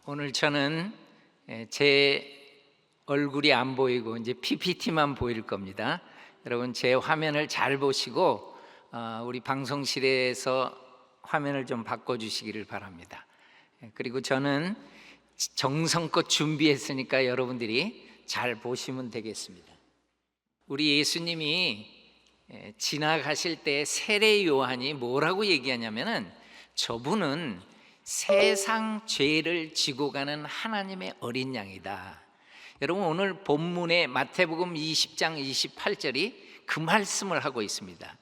오늘 저는 제 얼굴이 안 보이고 이제 PPT만 보일 겁니다. 여러분 제 화면을 잘 보시고 우리 방송실에서 화면을 좀 바꿔주시기를 바랍니다. 그리고 저는 정성껏 준비했으니까 여러분들이 잘 보시면 되겠습니다. 우리 예수님이 지나가실 때 세례 요한이 뭐라고 얘기하냐면은 저분은 세상 죄를 지고 가는 하나님의 어린 양이다. 여러분 오늘 본문의 마태복음 20장 28절이 그 말씀을 하고 있습니다.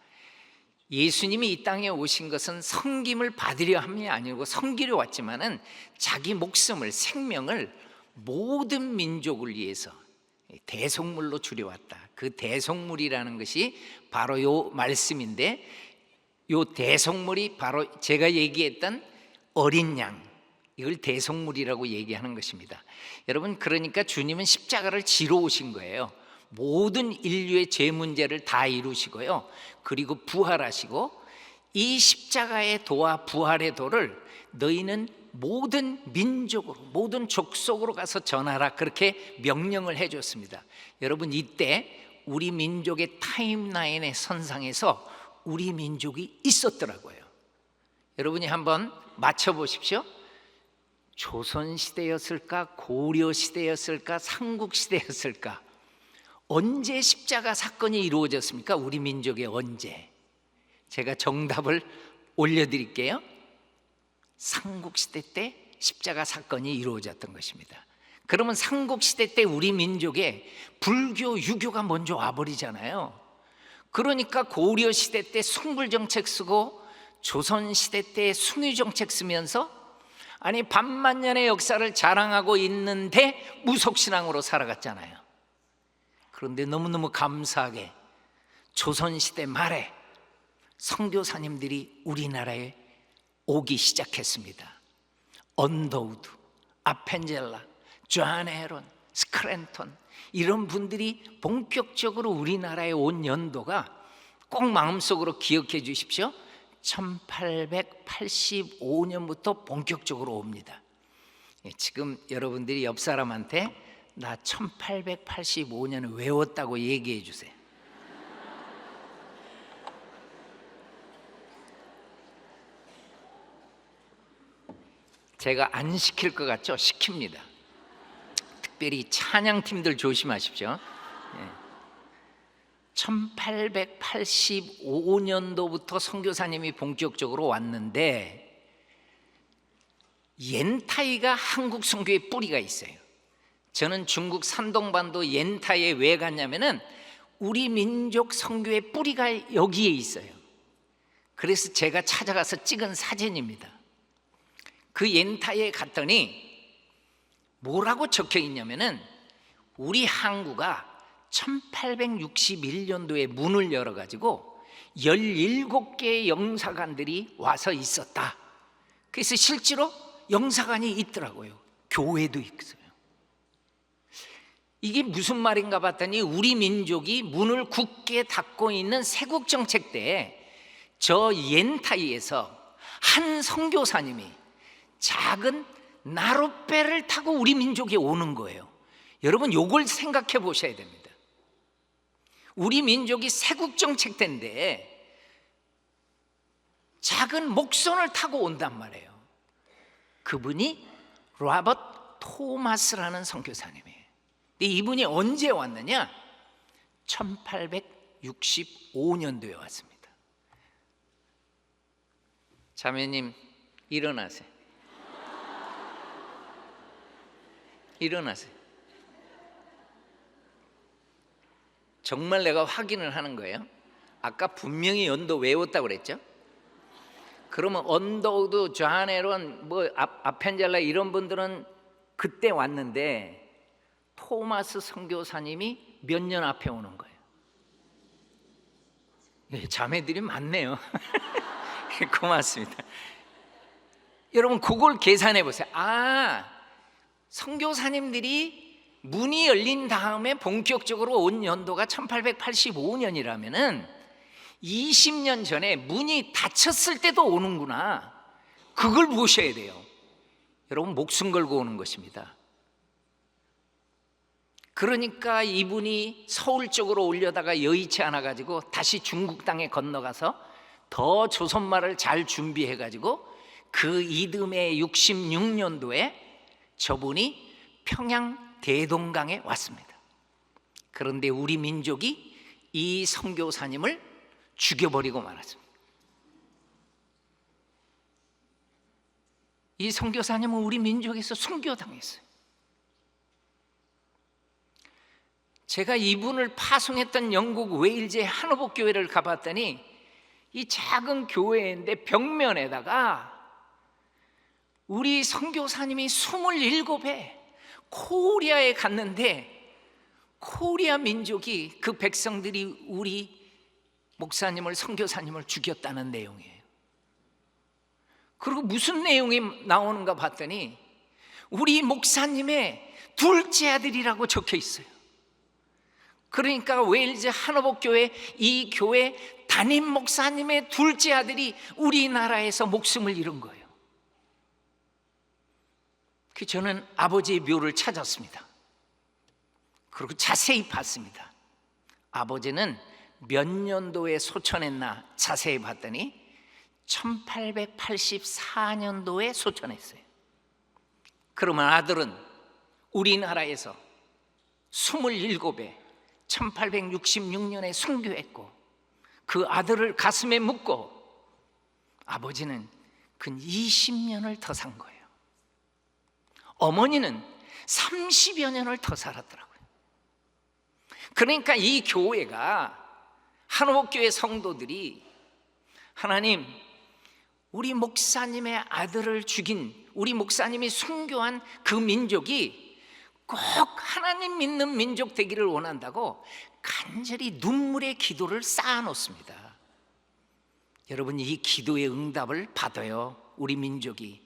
예수님이 이 땅에 오신 것은 섬김을 받으려 함이 아니고 섬기려 왔지만은 자기 목숨을 생명을 모든 민족을 위해서 대속물로 주려왔다. 그 대속물이라는 것이 바로 요 말씀인데, 요 대속물이 바로 제가 얘기했던 어린 양, 이걸 대속물이라고 얘기하는 것입니다. 여러분 그러니까 주님은 십자가를 지러 오신 거예요. 모든 인류의 죄 문제를 다 이루시고요, 그리고 부활하시고 이 십자가의 도와 부활의 도를 너희는 모든 민족으로, 모든 족속으로 가서 전하라, 그렇게 명령을 해줬습니다. 여러분 이때 우리 민족의 타임라인의 선상에서 우리 민족이 있었더라고요. 여러분이 한번 맞춰보십시오. 조선시대였을까, 고려시대였을까, 삼국시대였을까? 언제 십자가 사건이 이루어졌습니까? 우리 민족에 언제? 제가 정답을 올려드릴게요. 삼국시대 때 십자가 사건이 이루어졌던 것입니다. 그러면 삼국시대 때 우리 민족에 불교, 유교가 먼저 와버리잖아요. 그러니까 고려시대 때 숭불정책 쓰고 조선시대 때 숭유정책 쓰면서 아니 반만년의 역사를 자랑하고 있는데 무속신앙으로 살아갔잖아요. 그런데 너무너무 감사하게 조선시대 말에 선교사님들이 우리나라에 오기 시작했습니다. 언더우드, 아펜젤라, 존 헤런, 스크랜턴, 이런 분들이 본격적으로 우리나라에 온 연도가 꼭 마음속으로 기억해 주십시오. 1885년부터 본격적으로 옵니다. 지금 여러분들이 옆 사람한테 나 1885년을 외웠다고 얘기해 주세요. 제가 안 시킬 것 같죠? 시킵니다. 특별히 찬양팀들 조심하십시오. 1885년도부터 선교사님이 본격적으로 왔는데 옌타이가 한국 선교의 뿌리가 있어요. 저는 중국 산동반도 옌타이에 왜 갔냐면은 우리 민족 선교의 뿌리가 여기에 있어요. 그래서 제가 찾아가서 찍은 사진입니다. 그 옌타이에 갔더니 뭐라고 적혀 있냐면은 우리 항구가 1861년도에 문을 열어가지고 17개의 영사관들이 와서 있었다. 그래서 실제로 영사관이 있더라고요. 교회도 있어요. 이게 무슨 말인가 봤더니 우리 민족이 문을 굳게 닫고 있는 세국정책 때 저 옌타이에서 한 선교사님이 작은 나룻배를 타고 우리 민족에 오는 거예요. 여러분 요걸 생각해 보셔야 됩니다. 우리 민족이 세국정책 때인데 작은 목선을 타고 온단 말이에요. 그분이 로버트 토마스라는 선교사님이에요. 근데 이분이 언제 왔느냐? 1865년도에 왔습니다. 자매님 일어나세요. 일어나세요. 정말 내가 확인을 하는 거예요. 아까 분명히 연도 외웠다고 그랬죠? 그러면 언더우드, 존 헤런, 아펜젤라 이런 분들은 그때 왔는데 토마스 선교사님이 몇 년 앞에 오는 거예요. 자매들이 많네요. 고맙습니다. 여러분 그걸 계산해 보세요. 선교사님들이 문이 열린 다음에 본격적으로 온 연도가 1885년이라면은 20년 전에 문이 닫혔을 때도 오는구나. 그걸 보셔야 돼요. 여러분, 목숨 걸고 오는 것입니다. 그러니까 이분이 서울 쪽으로 올려다가 여의치 않아 가지고 다시 중국 땅에 건너가서 더 조선말을 잘 준비해 가지고 그 이듬해 66년도에 저분이 평양 대동강에 왔습니다. 그런데 우리 민족이 이 선교사님을 죽여버리고 말았습니다. 이 선교사님은 우리 민족에서 순교당했어요. 제가 이분을 파송했던 영국 웨일즈의 한호복 교회를 가봤더니 이 작은 교회인데 벽면에다가 우리 선교사님이 27회 코리아에 갔는데 코리아 민족이 그 백성들이 우리 목사님을 선교사님을 죽였다는 내용이에요. 그리고 무슨 내용이 나오는가 봤더니 우리 목사님의 둘째 아들이라고 적혀 있어요. 그러니까 웨일즈 한호복 교회, 이 교회 담임 목사님의 둘째 아들이 우리나라에서 목숨을 잃은 거예요. 저는 아버지의 묘를 찾았습니다. 그리고 자세히 봤습니다. 아버지는 몇 년도에 소천했나 자세히 봤더니 1884년도에 소천했어요. 그러면 아들은 우리나라에서 27에 1866년에 순교했고 그 아들을 가슴에 묻고 아버지는 근 20년을 더 산 거예요. 어머니는 30여 년을 더 살았더라고요. 그러니까 이 교회가 한호복교회 성도들이 하나님, 우리 목사님의 아들을 죽인, 우리 목사님이 순교한 그 민족이 꼭 하나님 믿는 민족 되기를 원한다고 간절히 눈물의 기도를 쌓아놓습니다. 여러분, 이 기도의 응답을 받아요. 우리 민족이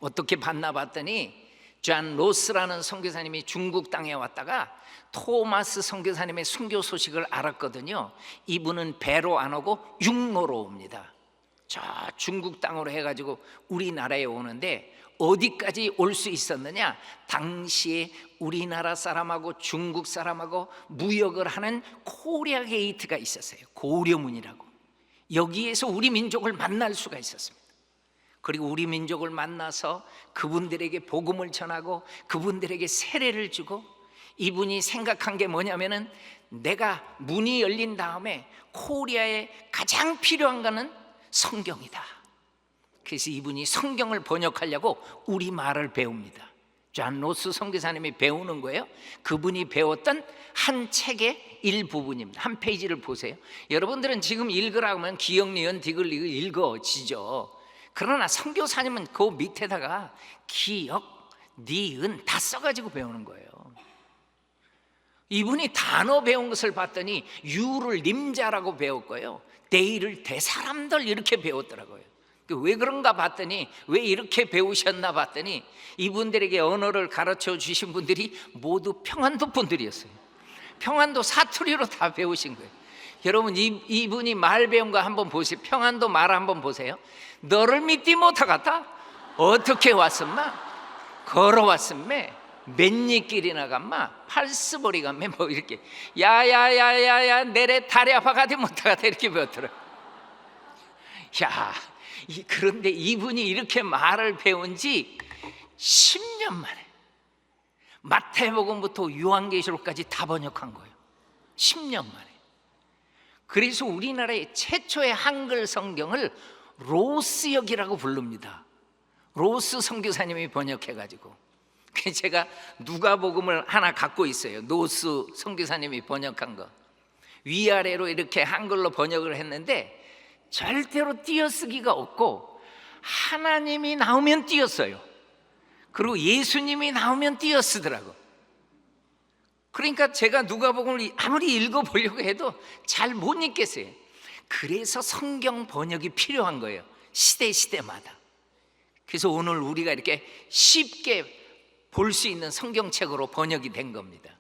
어떻게 받나 봤더니 존 로스라는 선교사님이 중국 땅에 왔다가 토마스 선교사님의 순교 소식을 알았거든요. 이분은 배로 안 오고 육로로 옵니다. 저 중국 땅으로 해가지고 우리나라에 오는데 어디까지 올 수 있었느냐? 당시에 우리나라 사람하고 중국 사람하고 무역을 하는 코리아 게이트가 있었어요. 고려문이라고. 여기에서 우리 민족을 만날 수가 있었습니다. 그리고 우리 민족을 만나서 그분들에게 복음을 전하고 그분들에게 세례를 주고, 이분이 생각한 게 뭐냐면은 내가 문이 열린 다음에 코리아에 가장 필요한 거는 성경이다. 그래서 이분이 성경을 번역하려고 우리말을 배웁니다. 존 로스 선교사님이 배우는 거예요. 그분이 배웠던 한 책의 일부분입니다. 한 페이지를 보세요. 여러분들은 지금 읽으라 하면 기역, 니은, 디귿, 리을 읽어지죠. 그러나 선교사님은 그 밑에다가 기역, 니은 다 써가지고 배우는 거예요. 이분이 단어 배운 것을 봤더니 유를 님자라고 배웠고요, 대의를 대사람들 이렇게 배웠더라고요. 왜 그런가 봤더니, 왜 이렇게 배우셨나 봤더니 이분들에게 언어를 가르쳐 주신 분들이 모두 평안도 분들이었어요. 평안도 사투리로 다 배우신 거예요. 여러분, 이분이 말 배운 거 한번 보세요. 평안도 말 한번 보세요. 너를 믿지 못하겠다. 어떻게 왔음마? 걸어왔음매. 맨니길이나 갔마? 팔스버리 갔매? 뭐 이렇게 야야야야야 내래 다리 아파가지 못하겠다 이렇게 배웠더라. 야, 그런데 이분이 이렇게 말을 배운 지 10년 만에 마태복음부터 요한계시록까지 다 번역한 거예요. 10년 만에. 그래서 우리나라의 최초의 한글 성경을 로스역이라고 부릅니다. 로스 선교사님이 번역해가지고. 제가 누가복음을 하나 갖고 있어요. 노스 선교사님이 번역한 거. 위아래로 이렇게 한글로 번역을 했는데 절대로 띄어쓰기가 없고, 하나님이 나오면 띄었어요. 그리고 예수님이 나오면 띄어쓰더라고. 그러니까 제가 누가복음을 아무리 읽어보려고 해도 잘 못 읽겠어요. 그래서 성경 번역이 필요한 거예요. 시대마다. 그래서 오늘 우리가 이렇게 쉽게 볼 수 있는 성경책으로 번역이 된 겁니다.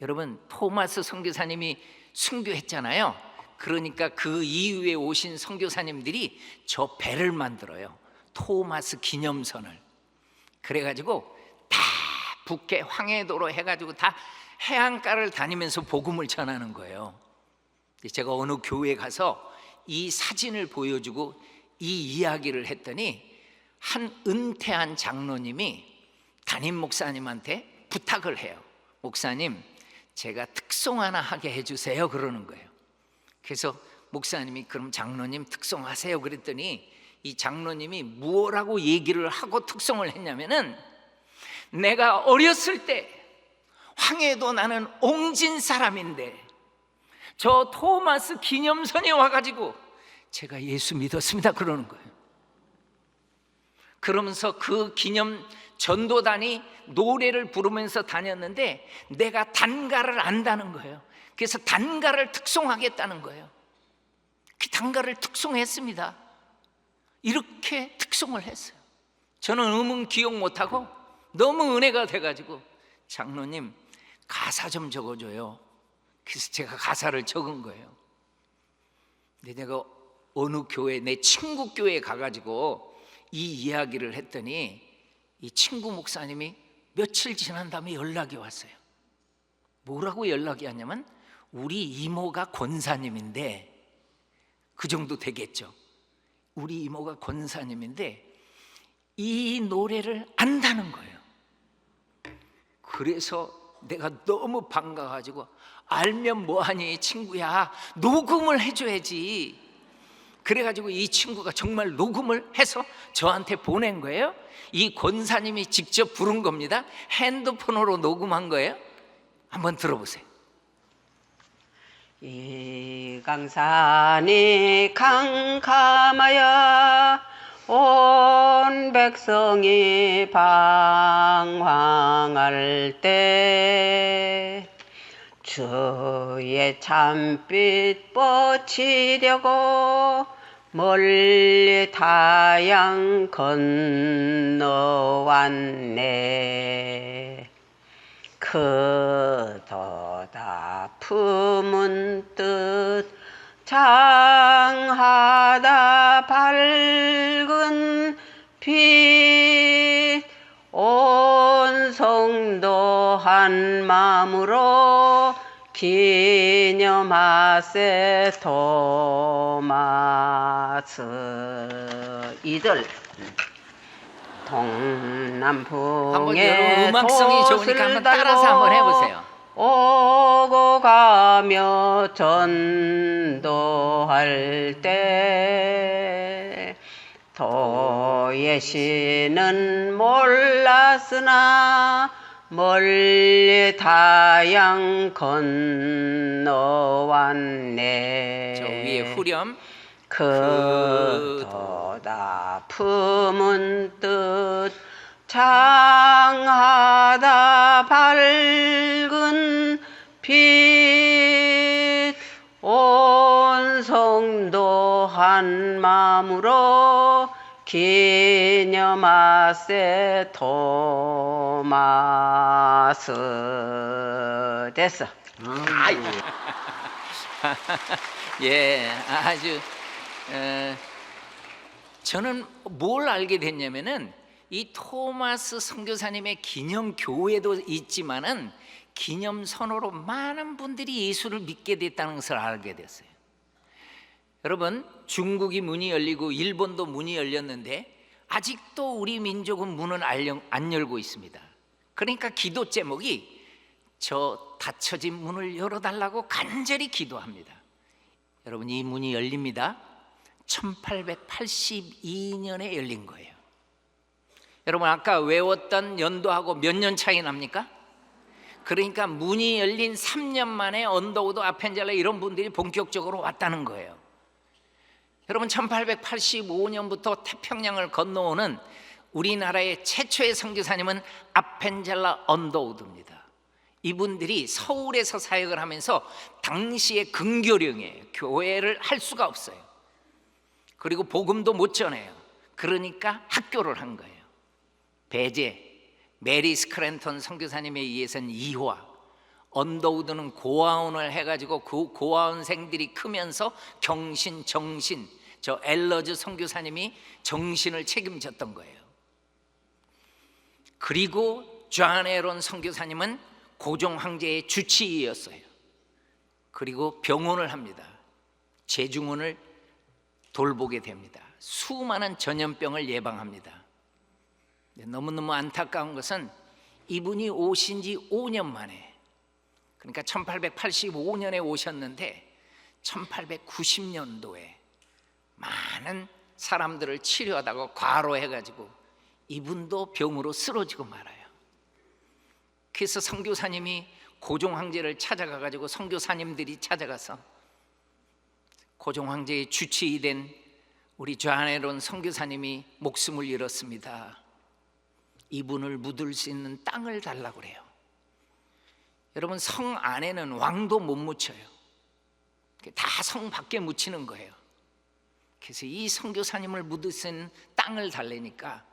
여러분, 토마스 선교사님이 순교했잖아요. 그러니까 그 이후에 오신 선교사님들이 저 배를 만들어요. 토마스 기념선을. 그래가지고 다 북해 황해도로 해가지고 다 해안가를 다니면서 복음을 전하는 거예요. 제가 어느 교회에 가서 이 사진을 보여주고 이 이야기를 했더니 한 은퇴한 장로님이 담임 목사님한테 부탁을 해요. 목사님, 제가 특송 하나 하게 해주세요 그러는 거예요. 그래서 목사님이 그럼 장로님 특송하세요 그랬더니 이 장로님이 뭐라고 얘기를 하고 특송을 했냐면은, 내가 어렸을 때 황해도 나는 옹진 사람인데 저 토마스 기념선에 와가지고 제가 예수 믿었습니다 그러는 거예요. 그러면서 그 기념 전도단이 노래를 부르면서 다녔는데 내가 단가를 안다는 거예요. 그래서 단가를 특송하겠다는 거예요. 그 단가를 특송했습니다. 이렇게 특송을 했어요. 저는 음은 기억 못하고 너무 은혜가 돼가지고 장로님 가사 좀 적어줘요. 그래서 제가 가사를 적은 거예요. 근데 내가 어느 교회, 내 친구 교회에 가가지고 이 이야기를 했더니 이 친구 목사님이 며칠 지난 다음에 연락이 왔어요. 뭐라고 연락이 왔냐면, 우리 이모가 권사님인데, 그 정도 되겠죠. 우리 이모가 권사님인데 이 노래를 안다는 거예요. 그래서 내가 너무 반가워가지고, 알면 뭐하니 친구야, 녹음을 해줘야지. 그래가지고 이 친구가 정말 녹음을 해서 저한테 보낸 거예요. 이 권사님이 직접 부른 겁니다. 핸드폰으로 녹음한 거예요. 한번 들어보세요. 이 강산이 캄캄하여 온 백성이 방황할 때 주의 참빛 뻗치려고 멀리 타양 건너왔네. 그도다 품은 뜻 장하다 밝은 빛 온 성도 한 마음으로 기념하세 토마스. 이들 동남풍에 한번 음악성이 좋으니까 한번 따라서 한번 해보세요. 오고 가며 전도할 때 도의 신은 몰랐으나 멀리 타양 건너왔네. 저 위에 후렴. 그도다 품은 뜻 장하다 밝은 빛 온 성도 한 마음으로 기념하세 토마스. 됐어. 예, 아주 저는 뭘 알게 됐냐면은, 이 토마스 선교사님의 기념 교회도 있지만은 기념선으로 많은 분들이 예수를 믿게 됐다는 것을 알게 됐어요. 여러분, 중국이 문이 열리고 일본도 문이 열렸는데 아직도 우리 민족은 문을 안 열고 있습니다. 그러니까 기도 제목이 저 닫혀진 문을 열어달라고 간절히 기도합니다. 여러분, 이 문이 열립니다. 1882년에 열린 거예요. 여러분, 아까 외웠던 연도하고 몇 년 차이 납니까? 그러니까 문이 열린 3년 만에 언더우드, 아펜젤라 이런 분들이 본격적으로 왔다는 거예요. 여러분, 1885년부터 태평양을 건너오는 우리나라의 최초의 선교사님은 아펜젤라 언더우드입니다. 이분들이 서울에서 사역을 하면서 당시의 근교령이에요. 교회를 할 수가 없어요. 그리고 복음도 못 전해요. 그러니까 학교를 한 거예요. 배제, 메리 스크랜턴 선교사님에 의해서는 2화, 언더우드는 고아원을 해가지고 그 고아원생들이 크면서 경신, 정신, 저 엘러즈 선교사님이 정신을 책임졌던 거예요. 그리고 존 에론 선교사님은 고종 황제의 주치의였어요. 그리고 병원을 합니다. 재중원을 돌보게 됩니다. 수많은 전염병을 예방합니다. 너무너무 안타까운 것은 이분이 오신 지 5년 만에, 그러니까 1885년에 오셨는데 1890년도에 많은 사람들을 치료하다가 과로해가지고 이분도 병으로 쓰러지고 말아요. 그래서 선교사님이 고종 황제를 찾아가가지고 선교사님들이 찾아가서 고종 황제의 주치의 된 우리 존 에론 선교사님이 목숨을 잃었습니다. 이분을 묻을 수 있는 땅을 달라고 그래요. 여러분, 성 안에는 왕도 못 묻혀요. 다 성 밖에 묻히는 거예요. 그래서 이 선교사님을 묻을 수 있는 땅을 달래니까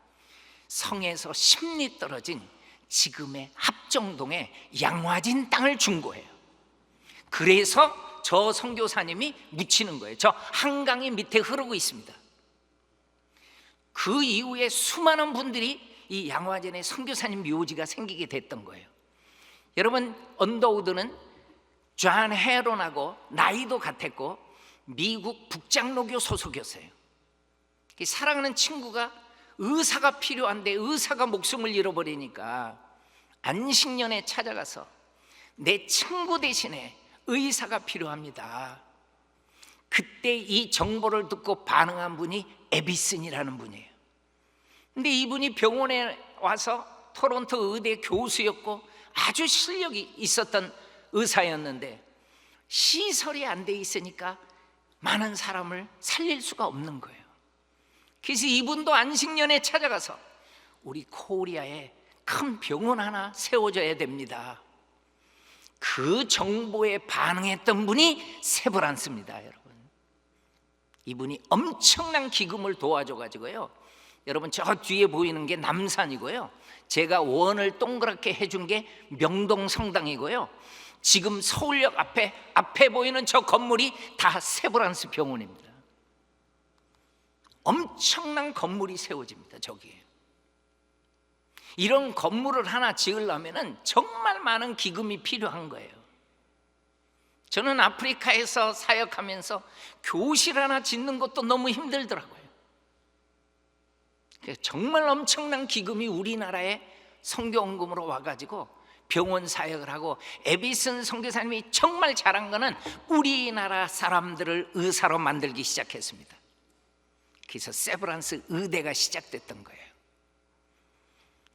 성에서 10리 떨어진 지금의 합정동에 양화진 땅을 준 거예요. 그래서 저 선교사님이 묻히는 거예요. 저 한강이 밑에 흐르고 있습니다. 그 이후에 수많은 분들이 이 양화진에 선교사님 묘지가 생기게 됐던 거예요. 여러분, 언더우드는 존 헤론하고 나이도 같았고 미국 북장로교 소속이었어요. 사랑하는 친구가 의사가 필요한데 의사가 목숨을 잃어버리니까 안식년에 찾아가서 내 친구 대신에 의사가 필요합니다. 그때 이 정보를 듣고 반응한 분이 에비슨이라는 분이에요. 근데 이분이 병원에 와서 토론토 의대 교수였고 아주 실력이 있었던 의사였는데 시설이 안 돼 있으니까 많은 사람을 살릴 수가 없는 거예요. 그래서 이분도 안식년에 찾아가서 우리 코리아에 큰 병원 하나 세워져야 됩니다. 그 정보에 반응했던 분이 세브란스입니다. 여러분, 이분이 엄청난 기금을 도와줘가지고요, 여러분 저 뒤에 보이는 게 남산이고요, 제가 원을 동그랗게 해준 게 명동성당이고요, 지금 서울역 앞에 보이는 저 건물이 다 세브란스 병원입니다. 엄청난 건물이 세워집니다. 저기에 이런 건물을 하나 지으려면 정말 많은 기금이 필요한 거예요. 저는 아프리카에서 사역하면서 교실 하나 짓는 것도 너무 힘들더라고요. 정말 엄청난 기금이 우리나라에 선교원금으로 와가지고 병원 사역을 하고, 에비슨 선교사님이 정말 잘한 거는 우리나라 사람들을 의사로 만들기 시작했습니다. 그래서 세브란스 의대가 시작됐던 거예요.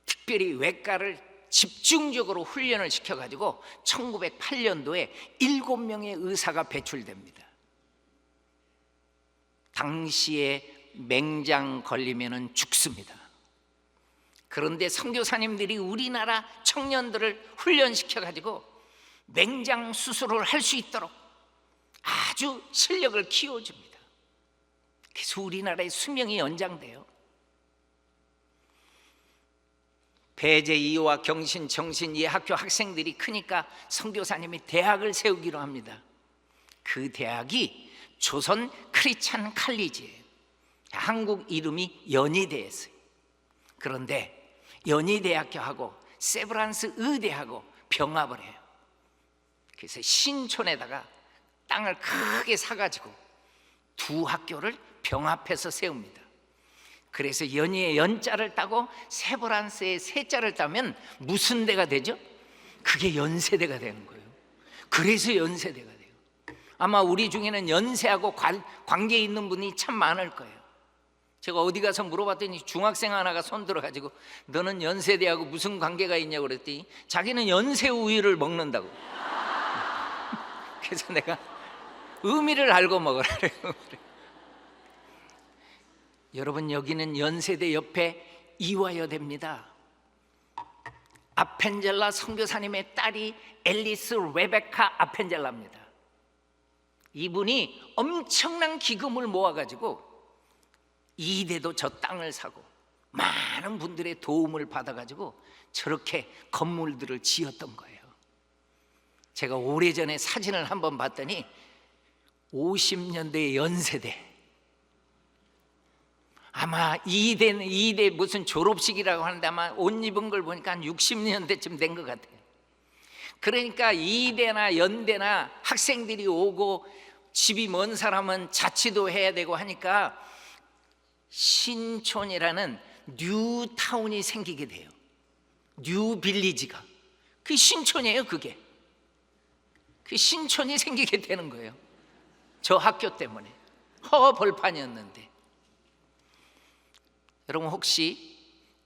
특별히 외과를 집중적으로 훈련을 시켜가지고 1908년도에 7명의 의사가 배출됩니다. 당시에 맹장 걸리면 죽습니다. 그런데 선교사님들이 우리나라 청년들을 훈련시켜가지고 맹장 수술을 할 수 있도록 아주 실력을 키워줍니다. 그래서 우리나라의 수명이 연장돼요. 배제 2와 경신, 정신 이 학교 학생들이 크니까 선교사님이 대학을 세우기로 합니다. 그 대학이 조선 크리스찬 칼리지예요. 한국 이름이 연희대였어요. 그런데 연희대학교하고 세브란스 의대하고 병합을 해요. 그래서 신촌에다가 땅을 크게 사가지고 두 학교를 병합해서 세웁니다. 그래서 연희의 연자를 따고 세브란스의 세자를 따면 무슨 대가 되죠? 그게 연세대가 되는 거예요. 그래서 연세대가 돼요. 아마 우리 중에는 연세하고 관계 있는 분이 참 많을 거예요. 제가 어디 가서 물어봤더니 중학생 하나가 손 들어가지고 너는 연세대하고 무슨 관계가 있냐고 그랬더니 자기는 연세 우유를 먹는다고. 그래서 내가 의미를 알고 먹으라래요. 여러분, 여기는 연세대 옆에 이화여대입니다. 아펜젤라 선교사님의 딸이 앨리스 레베카 아펜젤라입니다. 이분이 엄청난 기금을 모아가지고 이대도 저 땅을 사고 많은 분들의 도움을 받아가지고 저렇게 건물들을 지었던 거예요. 제가 오래전에 사진을 한번 봤더니 50년대 연세대, 아마 이대 무슨 졸업식이라고 하는데 아마 옷 입은 걸 보니까 한 60년대쯤 된 것 같아요. 그러니까 이대나 연대나 학생들이 오고 집이 먼 사람은 자취도 해야 되고 하니까 신촌이라는 뉴타운이 생기게 돼요. 뉴빌리지가. 그 신촌이에요. 그게. 그 신촌이 생기게 되는 거예요. 저 학교 때문에. 허벌판이었는데. 여러분 혹시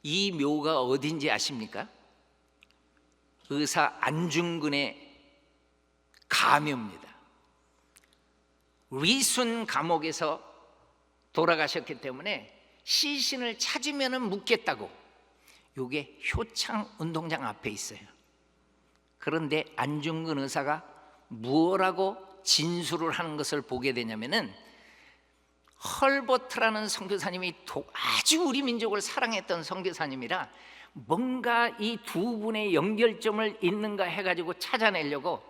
이 묘가 어딘지 아십니까? 의사 안중근의 가묘입니다. 리순 감옥에서 돌아가셨기 때문에 시신을 찾으면 묻겠다고 요게 효창 운동장 앞에 있어요. 그런데 안중근 의사가 무엇라고 진술을 하는 것을 보게 되냐면은 헐버트라는 선교사님이 아주 우리 민족을 사랑했던 선교사님이라 뭔가 이 두 분의 연결점을 있는가 해가지고 찾아내려고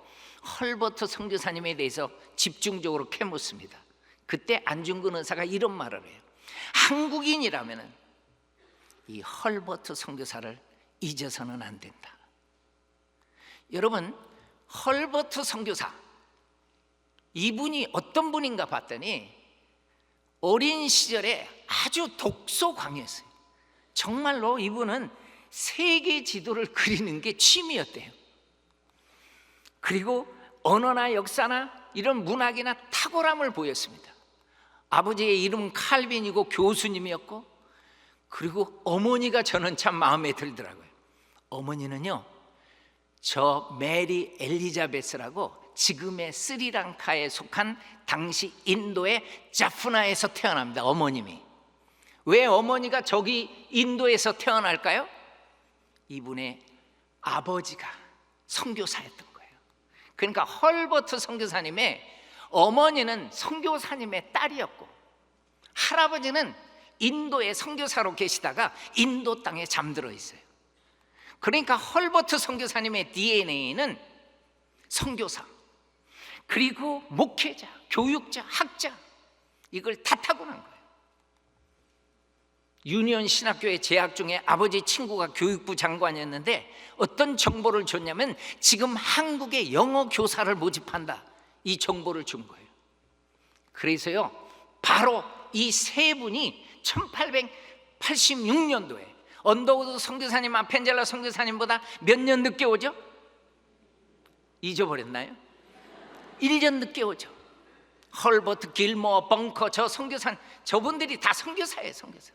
헐버트 선교사님에 대해서 집중적으로 캐묻습니다. 그때 안중근 의사가 이런 말을 해요. 한국인이라면 이 헐버트 선교사를 잊어서는 안 된다. 여러분 헐버트 선교사 이분이 어떤 분인가 봤더니 어린 시절에 아주 독서 광이었어요. 정말로 이분은 세계 지도를 그리는 게 취미였대요. 그리고 언어나 역사나 이런 문학이나 탁월함을 보였습니다. 아버지의 이름은 칼빈이고 교수님이었고, 그리고 어머니가 저는 참 마음에 들더라고요. 어머니는요, 저 메리 엘리자베스라고 지금의 스리랑카에 속한 당시 인도의 자푸나에서 태어납니다. 어머님이. 왜 어머니가 저기 인도에서 태어날까요? 이분의 아버지가 선교사였던 거예요. 그러니까 헐버트 선교사님의 어머니는 선교사님의 딸이었고, 할아버지는 인도의 선교사로 계시다가 인도 땅에 잠들어 있어요. 그러니까 헐버트 선교사님의 DNA는 선교사, 그리고 목회자, 교육자, 학자, 이걸 다 타고난 거예요. 유니온 신학교에 재학 중에 아버지 친구가 교육부 장관이었는데 어떤 정보를 줬냐면 지금 한국에 영어 교사를 모집한다, 이 정보를 준 거예요. 그래서요, 바로 이 세 분이 1886년도에 언더우드 선교사님, 아펜젤라 선교사님보다 몇 년 늦게 오죠? 잊어버렸나요? 1년 늦게 오죠. 헐버트, 길모어, 벙커, 저 선교사님, 저분들이 다 선교사예요. 선교사.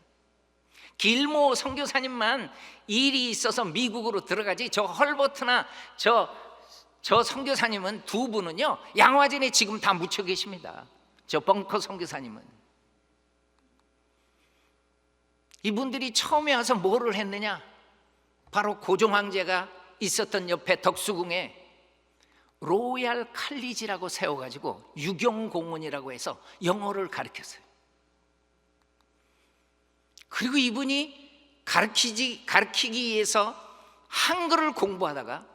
길모어 선교사님만 일이 있어서 미국으로 들어가지, 저 헐버트나 저 선교사님은 두 분은요, 양화진에 지금 다 묻혀 계십니다. 저 벙커 선교사님은. 이분들이 처음에 와서 뭐를 했느냐? 바로 고종 황제가 있었던 옆에 덕수궁에 로얄 칼리지라고 세워가지고 유경공원이라고 해서 영어를 가르쳤어요. 그리고 이분이 가르치기 위해서 한글을 공부하다가,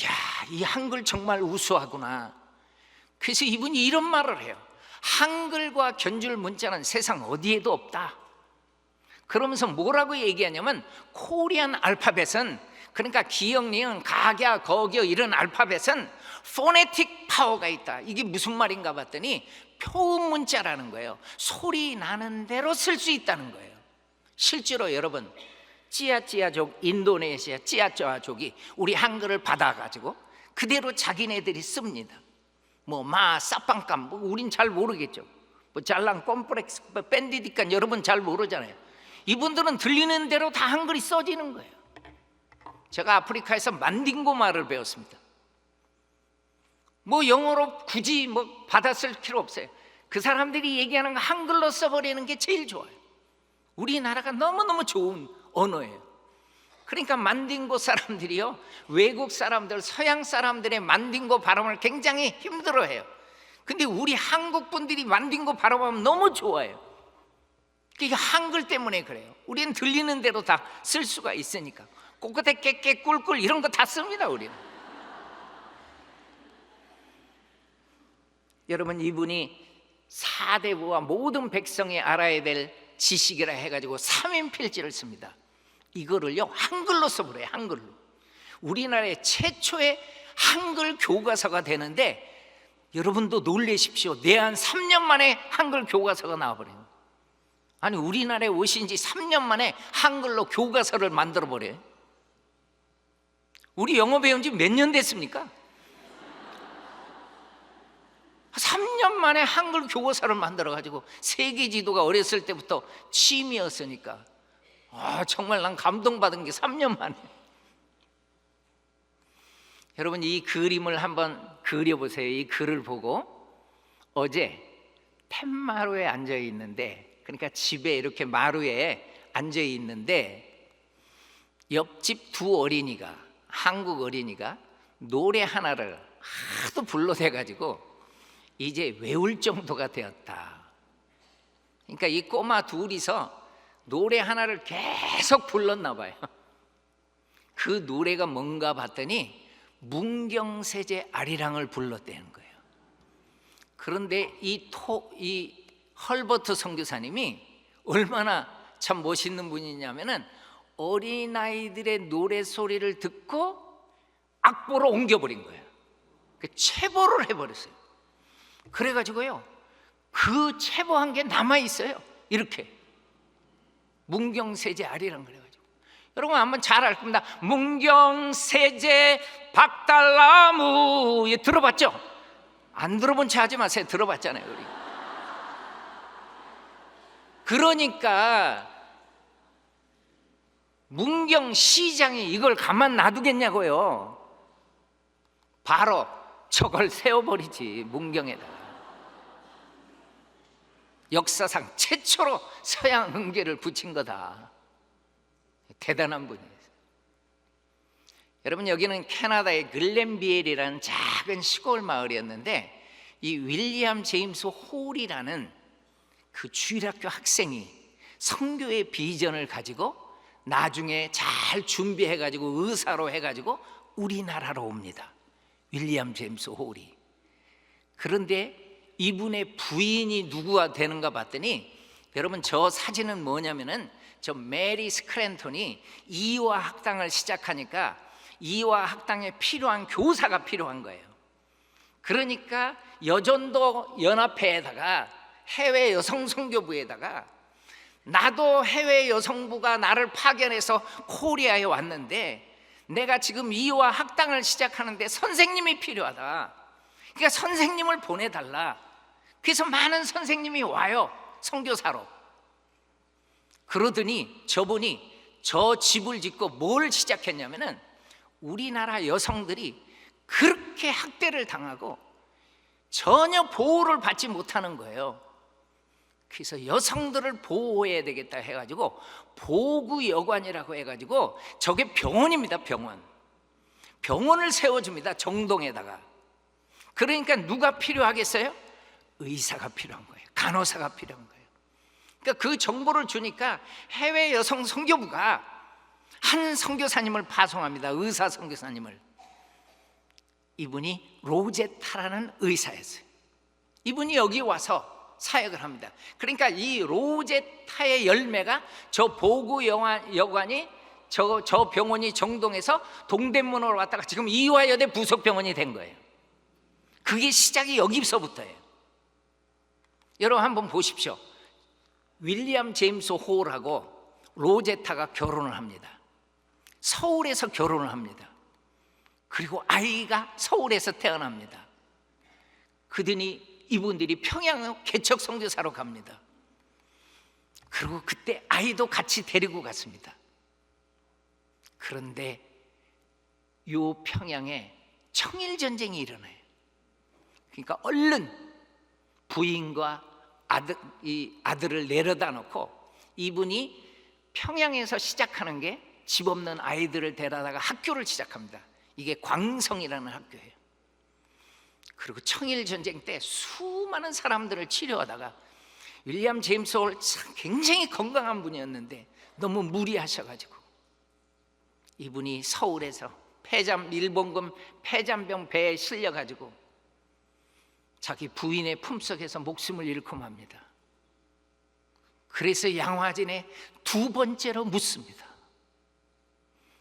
이야, 이 한글 정말 우수하구나. 그래서 이분이 이런 말을 해요. 한글과 견줄 문자는 세상 어디에도 없다. 그러면서 뭐라고 얘기하냐면, 코리안 알파벳은, 그러니까 기역, 니은, 가갸, 거겨 이런 알파벳은 포네틱 파워가 있다. 이게 무슨 말인가 봤더니 표음 문자라는 거예요. 소리 나는 대로 쓸 수 있다는 거예요. 실제로 여러분, 찌아찌아족, 인도네시아 찌아찌아족이 우리 한글을 받아가지고 그대로 자기네들이 씁니다. 뭐 마, 사빵감, 뭐 우린 잘 모르겠죠. 뭐 잘랑, 콤프렉스, 밴디디깐 여러분 잘 모르잖아요. 이분들은 들리는 대로 다 한글이 써지는 거예요. 제가 아프리카에서 만딩고 말을 배웠습니다. 뭐 영어로 굳이 뭐 받아쓸 필요 없어요. 그 사람들이 얘기하는 거 한글로 써버리는 게 제일 좋아요. 우리나라가 너무너무 좋은 언어예요. 그러니까 만딩고 사람들이요, 외국 사람들, 서양 사람들의 만딩고 발음을 굉장히 힘들어해요. 근데 우리 한국 분들이 만딩고 발음하면 너무 좋아요. 그게 한글 때문에 그래요. 우리는 들리는 대로 다 쓸 수가 있으니까. 꼬꼬대, 깨깨, 꿀꿀 이런 거 다 씁니다, 우리는. 여러분, 이분이 사대부와 모든 백성이 알아야 될 지식이라 해가지고 3인 필지를 씁니다. 이거를요 한글로 써버려요. 한글로. 우리나라의 최초의 한글 교과서가 되는데 여러분도 놀라십시오. 내한 3년 만에 한글 교과서가 나와버려요. 아니 우리나라에 오신 지 3년 만에 한글로 교과서를 만들어버려요. 우리 영어 배운 지 몇 년 됐습니까? 3년 만에 한글 교과서를 만들어가지고 세계 지도가 어렸을 때부터 취미였으니까 정말 난 감동받은 게 3년 만에. 여러분 이 그림을 한번 그려보세요. 이 글을 보고 어제 툇마루에 앉아 있는데, 그러니까 집에 이렇게 마루에 앉아 있는데 옆집 두 어린이가, 한국 어린이가 노래 하나를 하도 불러대가지고 이제 외울 정도가 되었다. 그러니까 이 꼬마 둘이서 노래 하나를 계속 불렀나 봐요. 그 노래가 뭔가 봤더니 문경세제 아리랑을 불렀다는 거예요. 그런데 이 헐버트 선교사님이 얼마나 참 멋있는 분이냐면은 어린아이들의 노래소리를 듣고 악보로 옮겨버린 거예요. 체보를 해버렸어요. 그래가지고요 그 체보한 게 남아있어요. 이렇게 문경세제 아리랑 그래가지고 여러분 한번 잘 알 겁니다. 문경세제 박달나무 들어봤죠? 안 들어본 체 하지 마세요. 들어봤잖아요 우리. 그러니까 문경시장이 이걸 가만 놔두겠냐고요. 바로 저걸 세워버리지. 문경에다가 역사상 최초로 서양 흥계를 붙인 거다. 대단한 분이에요. 여러분 여기는 캐나다의 글렌비엘이라는 작은 시골 마을이었는데 이 윌리엄 제임스 홀이라는 그 주일학교 학생이 선교의 비전을 가지고 나중에 잘 준비해가지고 의사로 해가지고 우리나라로 옵니다. 윌리엄 제임스 홀이. 그런데 이분의 부인이 누구가 되는가 봤더니 여러분 저 사진은 뭐냐면은 저 메리 스크랜턴이 이화 학당을 시작하니까 이화 학당에 필요한 교사가 필요한 거예요. 그러니까 여전도 연합회에다가 해외 여성 선교부에다가 나도 해외 여성부가 나를 파견해서 코리아에 왔는데 내가 지금 이화 학당을 시작하는데 선생님이 필요하다. 그러니까 선생님을 보내달라. 그래서 많은 선생님이 와요. 선교사로. 그러더니 저분이 저 집을 짓고 뭘 시작했냐면은 우리나라 여성들이 그렇게 학대를 당하고 전혀 보호를 받지 못하는 거예요. 그래서 여성들을 보호해야 되겠다 해가지고 보구여관이라고 해가지고 저게 병원입니다. 병원을 세워줍니다. 정동에다가. 그러니까 누가 필요하겠어요? 의사가 필요한 거예요. 간호사가 필요한 거예요. 그러니까 그 정보를 주니까 해외 여성 선교부가 한 선교사님을 파송합니다. 의사 선교사님을. 이분이 로제타라는 의사였어요. 이분이 여기 와서 사역을 합니다. 그러니까 이 로제타의 열매가 저 보구여관이 저 병원이 정동에서 동대문으로 왔다가 지금 이화여대 부속병원이 된 거예요. 그게 시작이 여기서부터예요. 여러분 한번 보십시오. 윌리엄 제임스 홀하고 로제타가 결혼을 합니다. 서울에서 결혼을 합니다. 그리고 아이가 서울에서 태어납니다. 그러더니 이분들이 평양 개척 선교사로 갑니다. 그리고 그때 아이도 같이 데리고 갔습니다. 그런데 요 평양에 청일전쟁이 일어나요. 그러니까 얼른 부인과 아들을 내려다 놓고 이분이 평양에서 시작하는 게 집 없는 아이들을 데려다가 학교를 시작합니다. 이게 광성이라는 학교예요. 그리고 청일전쟁 때 수많은 사람들을 치료하다가 윌리엄 제임스 홀 굉장히 건강한 분이었는데 너무 무리하셔가지고 이분이 서울에서 일본군 폐잔병 배에 실려가지고 자기 부인의 품속에서 목숨을 잃고 맙니다. 그래서 양화진에 두 번째로 묻습니다.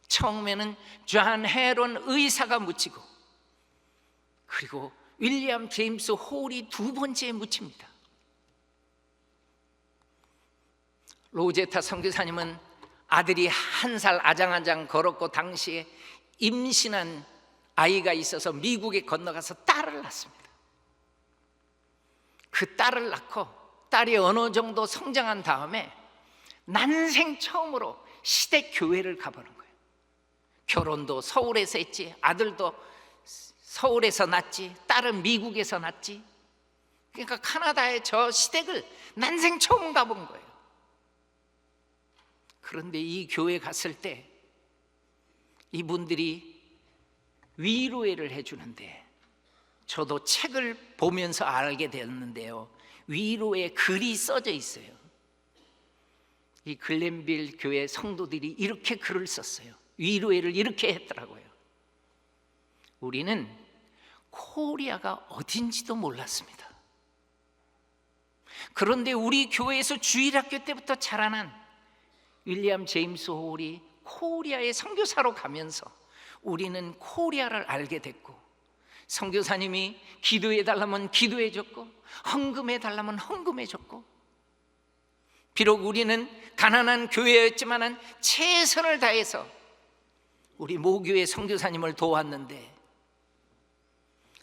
처음에는 존 헤런 의사가 묻히고, 그리고 윌리엄 제임스 홀이 두 번째에 묻힙니다. 로제타 선교사님은 아들이 1살 아장아장 걸었고, 당시에 임신한 아이가 있어서 미국에 건너가서 딸을 낳습니다. 그 딸을 낳고 딸이 어느 정도 성장한 다음에 난생 처음으로 시댁 교회를 가보는 거예요. 결혼도 서울에서 했지, 아들도 서울에서 낳지, 딸은 미국에서 낳지. 그러니까 카나다의 저 시댁을 난생 처음 가본 거예요. 그런데 이 교회 갔을 때 이분들이 위로회를 해주는데, 저도 책을 보면서 알게 되었는데요, 위로회 글이 써져 있어요. 이 글렌빌 교회 성도들이 이렇게 글을 썼어요. 위로회를 이렇게 했더라고요. 우리는 코리아가 어딘지도 몰랐습니다. 그런데 우리 교회에서 주일학교 때부터 자라난 윌리엄 제임스 홀이 코리아의 선교사로 가면서 우리는 코리아를 알게 됐고, 선교사님이 기도해 달라면 기도해 줬고, 헌금해 달라면 헌금해 줬고, 비록 우리는 가난한 교회였지만 최선을 다해서 우리 모교회 선교사님을 도왔는데,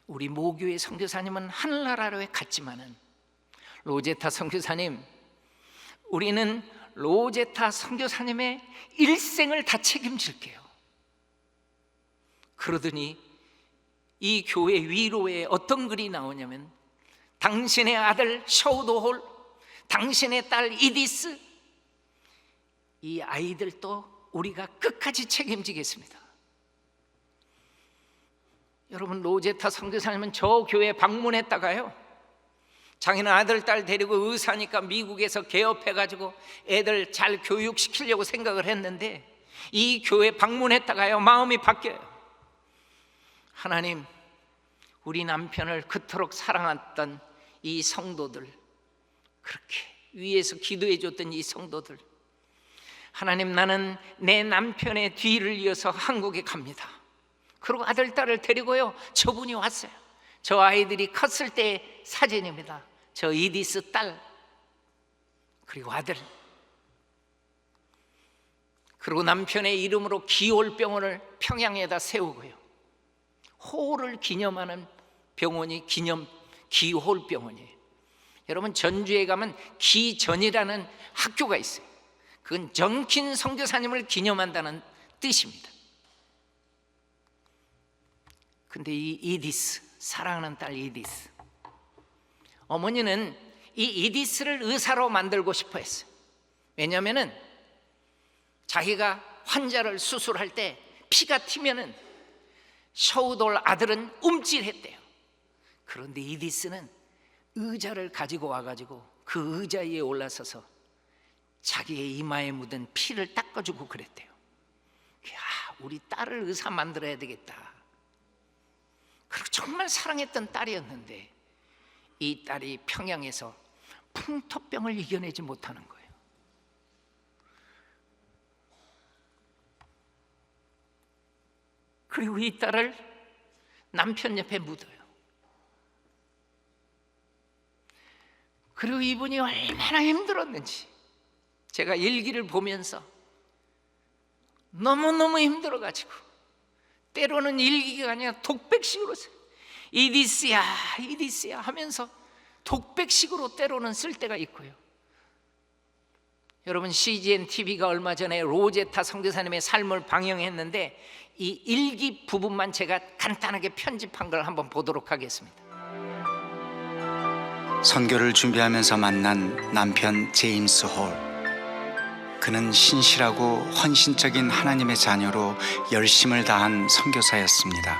우리 모교회 선교사님은 하늘나라로 갔지만은 로제타 선교사님, 우리는 로제타 선교사님의 일생을 다 책임질게요. 그러더니 이 교회 위로에 어떤 글이 나오냐면, 당신의 아들 셔우도 홀, 당신의 딸 이디스, 이 아이들도 우리가 끝까지 책임지겠습니다. 여러분, 로제타 선교사님은 저 교회 방문했다가요, 자기는 아들 딸 데리고 의사니까 미국에서 개업해가지고 애들 잘 교육시키려고 생각을 했는데, 이 교회 방문했다가요 마음이 바뀌어요. 하나님, 우리 남편을 그토록 사랑했던 이 성도들, 그렇게 위에서 기도해 줬던 이 성도들, 하나님, 나는 내 남편의 뒤를 이어서 한국에 갑니다. 그리고 아들 딸을 데리고요 저분이 왔어요. 저 아이들이 컸을 때 사진입니다. 저 이디스 딸, 그리고 아들, 그리고 남편의 이름으로 기홀병원을 평양에다 세우고요, 호를 기념하는 병원이 기홀병원이에요. 여러분, 전주에 가면 기전이라는 학교가 있어요. 그건 정킨 선교사님을 기념한다는 뜻입니다. 근데 이 이디스, 사랑하는 딸 이디스, 어머니는 이 이디스를 의사로 만들고 싶어 했어요. 왜냐하면 자기가 환자를 수술할 때 피가 튀면은 셔우돌 아들은 움찔했대요. 그런데 이디스는 의자를 가지고 와가지고 그 의자 위에 올라서서 자기의 이마에 묻은 피를 닦아주고 그랬대요. 야, 우리 딸을 의사 만들어야 되겠다. 그리고 정말 사랑했던 딸이었는데, 이 딸이 평양에서 풍토병을 이겨내지 못하는 거예요. 그리고 이 딸을 남편 옆에 묻어요. 그리고 이분이 얼마나 힘들었는지 제가 일기를 보면서 너무너무 힘들어가지고, 때로는 일기가 아니라 독백식으로 이디스야 이디스야 하면서 독백식으로 때로는 쓸 때가 있고요. 여러분, CGN TV가 얼마 전에 로제타 선교사님의 삶을 방영했는데, 이 일기 부분만 제가 간단하게 편집한 걸 한번 보도록 하겠습니다. 선교를 준비하면서 만난 남편 제임스 홀. 그는 신실하고 헌신적인 하나님의 자녀로 열심을 다한 선교사였습니다.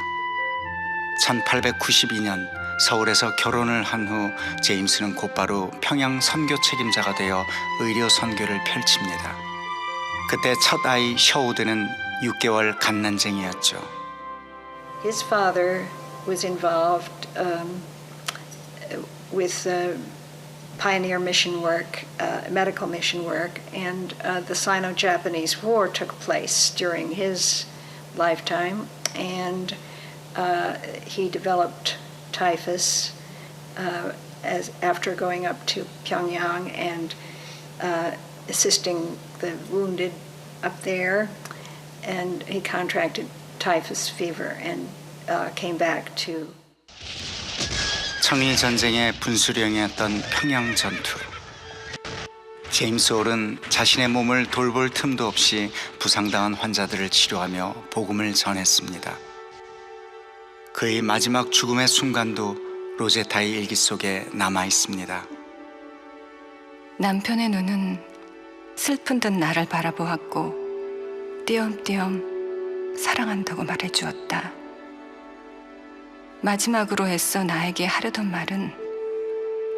1892년 서울에서 결혼을 한 후 제임스는 곧바로 평양 선교 책임자가 되어 의료 선교를 펼칩니다. 그때 첫 아이 셔우드는 6개월 갓난쟁이였죠. His father was involved with pioneer mission work, medical mission work, and the Sino-Japanese War took place during his lifetime, and he developed typhus after going up to Pyongyang and assisting the wounded up there, and he contracted typhus fever and came back to. 청일 전쟁의 분수령이었던 평양 전투. 제임스 홀은 자신의 몸을 돌볼 틈도 없이 부상당한 환자들을 치료하며 복음을 전했습니다. 그의 마지막 죽음의 순간도 로제타의 일기 속에 남아 있습니다. 남편의 눈은 슬픈 듯 나를 바라보았고 띄엄띄엄 사랑한다고 말해주었다. 마지막으로 애써 나에게 하려던 말은